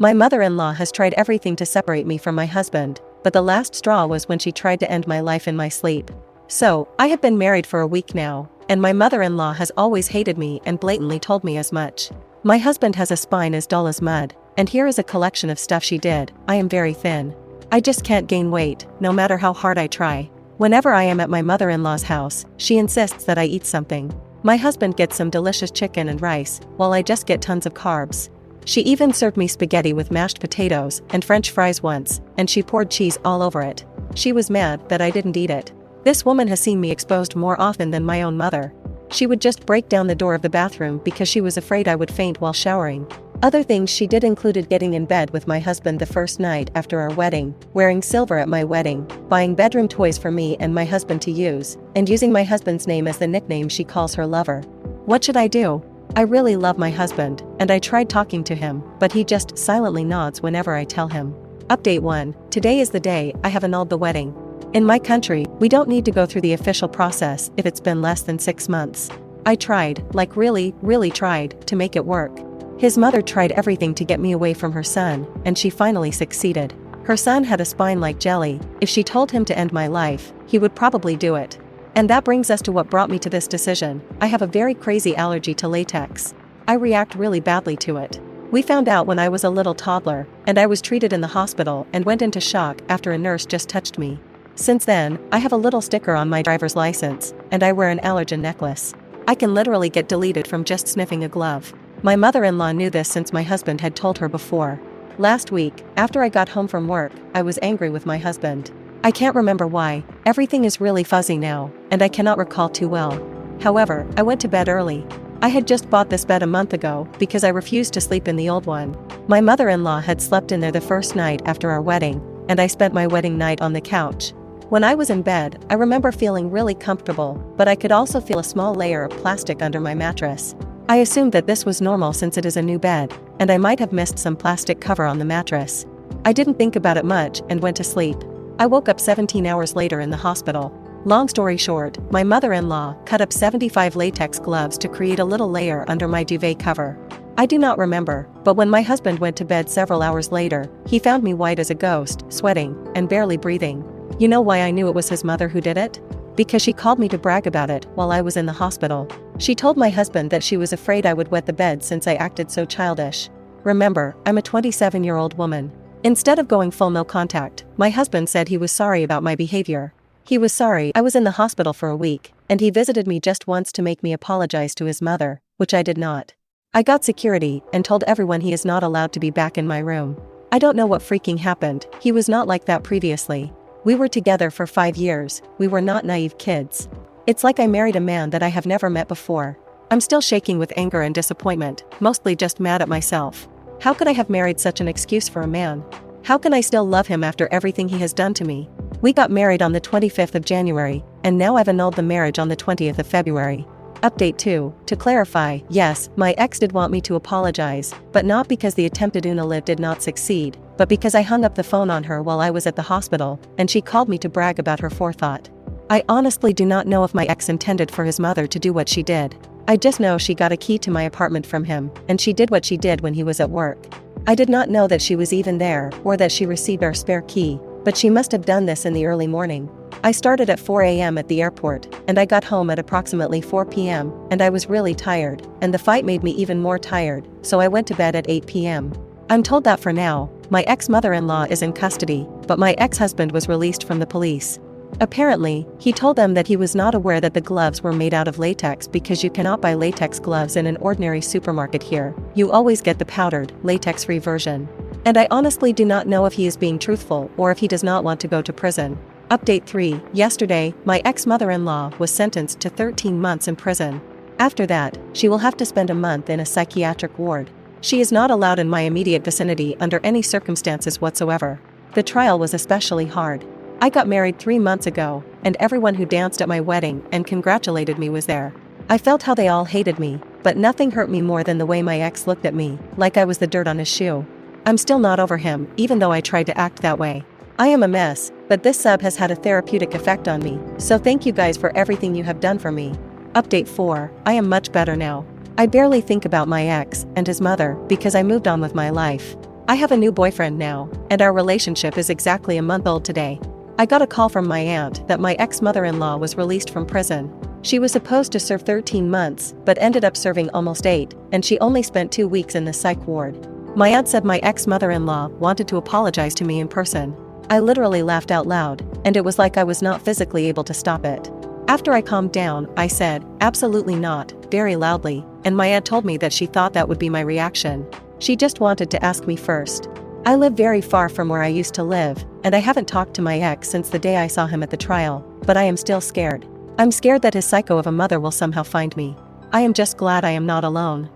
My mother-in-law has tried everything to separate me from my husband, but the last straw was when she tried to end my life in my sleep. So, I have been married for a week now, and my mother-in-law has always hated me and blatantly told me as much. My husband has a spine as dull as mud, and here is a collection of stuff she did. I am very thin. I just can't gain weight, no matter how hard I try. Whenever I am at my mother-in-law's house, she insists that I eat something. My husband gets some delicious chicken and rice, while I just get tons of carbs. She even served me spaghetti with mashed potatoes and French fries once, and she poured cheese all over it. She was mad that I didn't eat it. This woman has seen me exposed more often than my own mother. She would just break down the door of the bathroom because she was afraid I would faint while showering. Other things she did included getting in bed with my husband the first night after our wedding, wearing silver at my wedding, buying bedroom toys for me and my husband to use, and using my husband's name as the nickname she calls her lover. What should I do? I really love my husband, and I tried talking to him, but he just silently nods whenever I tell him. Update 1. Today is the day I have annulled the wedding. In my country, we don't need to go through the official process if it's been less than 6 months. I tried, like really tried, to make it work. His mother tried everything to get me away from her son, and she finally succeeded. Her son had a spine like jelly. If she told him to end my life, he would probably do it. And that brings us to what brought me to this decision. I have a very crazy allergy to latex. I react really badly to it. We found out when I was a little toddler, and I was treated in the hospital and went into shock after a nurse just touched me. Since then, I have a little sticker on my driver's license, and I wear an allergen necklace. I can literally get deleted from just sniffing a glove. My mother-in-law knew this since my husband had told her before. Last week, after I got home from work, I was angry with my husband. I can't remember why. Everything is really fuzzy now, and I cannot recall too well. However, I went to bed early. I had just bought this bed a month ago because I refused to sleep in the old one. My mother-in-law had slept in there the first night after our wedding, and I spent my wedding night on the couch. When I was in bed, I remember feeling really comfortable, but I could also feel a small layer of plastic under my mattress. I assumed that this was normal since it is a new bed, and I might have missed some plastic cover on the mattress. I didn't think about it much and went to sleep. I woke up 17 hours later in the hospital. Long story short, my mother-in-law cut up 75 latex gloves to create a little layer under my duvet cover. I do not remember, but when my husband went to bed several hours later, he found me white as a ghost, sweating, and barely breathing. You know why I knew it was his mother who did it? Because she called me to brag about it while I was in the hospital. She told my husband that she was afraid I would wet the bed since I acted so childish. Remember, I'm a 27-year-old woman. Instead of going full no contact, my husband said he was sorry about my behavior. He was sorry I was in the hospital for a week, and he visited me just once to make me apologize to his mother, which I did not. I got security and told everyone he is not allowed to be back in my room. I don't know what freaking happened. He was not like that previously. We were together for 5 years. We were not naive kids. It's like I married a man that I have never met before. I'm still shaking with anger and disappointment, mostly just mad at myself. How could I have married such an excuse for a man? How can I still love him after everything he has done to me? We got married on the 25th of January, and now I've annulled the marriage on the 20th of February. Update 2. To clarify, yes, my ex did want me to apologize, but not because the attempted unilever did not succeed, but because I hung up the phone on her while I was at the hospital, and she called me to brag about her forethought. I honestly do not know if my ex intended for his mother to do what she did. I just know she got a key to my apartment from him, and she did what she did when he was at work. I did not know that she was even there, or that she received our spare key, but she must have done this in the early morning. I started at 4 a.m. at the airport, and I got home at approximately 4 p.m., and I was really tired, and the fight made me even more tired, so I went to bed at 8 p.m. I'm told that for now, my ex-mother-in-law is in custody, but my ex-husband was released from the police. Apparently, he told them that he was not aware that the gloves were made out of latex because you cannot buy latex gloves in an ordinary supermarket here. You always get the powdered, latex-free version. And I honestly do not know if he is being truthful or if he does not want to go to prison. Update 3. Yesterday, my ex-mother-in-law was sentenced to 13 months in prison. After that, she will have to spend a month in a psychiatric ward. She is not allowed in my immediate vicinity under any circumstances whatsoever. The trial was especially hard. I got married 3 months ago, and everyone who danced at my wedding and congratulated me was there. I felt how they all hated me, but nothing hurt me more than the way my ex looked at me, like I was the dirt on his shoe. I'm still not over him, even though I tried to act that way. I am a mess, but this sub has had a therapeutic effect on me, so thank you guys for everything you have done for me. Update 4. I am much better now. I barely think about my ex and his mother because I moved on with my life. I have a new boyfriend now, and our relationship is exactly a month old today. I got a call from my aunt that my ex-mother-in-law was released from prison. She was supposed to serve 13 months, but ended up serving almost 8, and she only spent 2 weeks in the psych ward. My aunt said my ex-mother-in-law wanted to apologize to me in person. I literally laughed out loud, and it was like I was not physically able to stop it. After I calmed down, I said, "Absolutely not," very loudly, and my aunt told me that she thought that would be my reaction. She just wanted to ask me first. I live very far from where I used to live, and I haven't talked to my ex since the day I saw him at the trial, but I am still scared. I'm scared that his psycho of a mother will somehow find me. I am just glad I am not alone.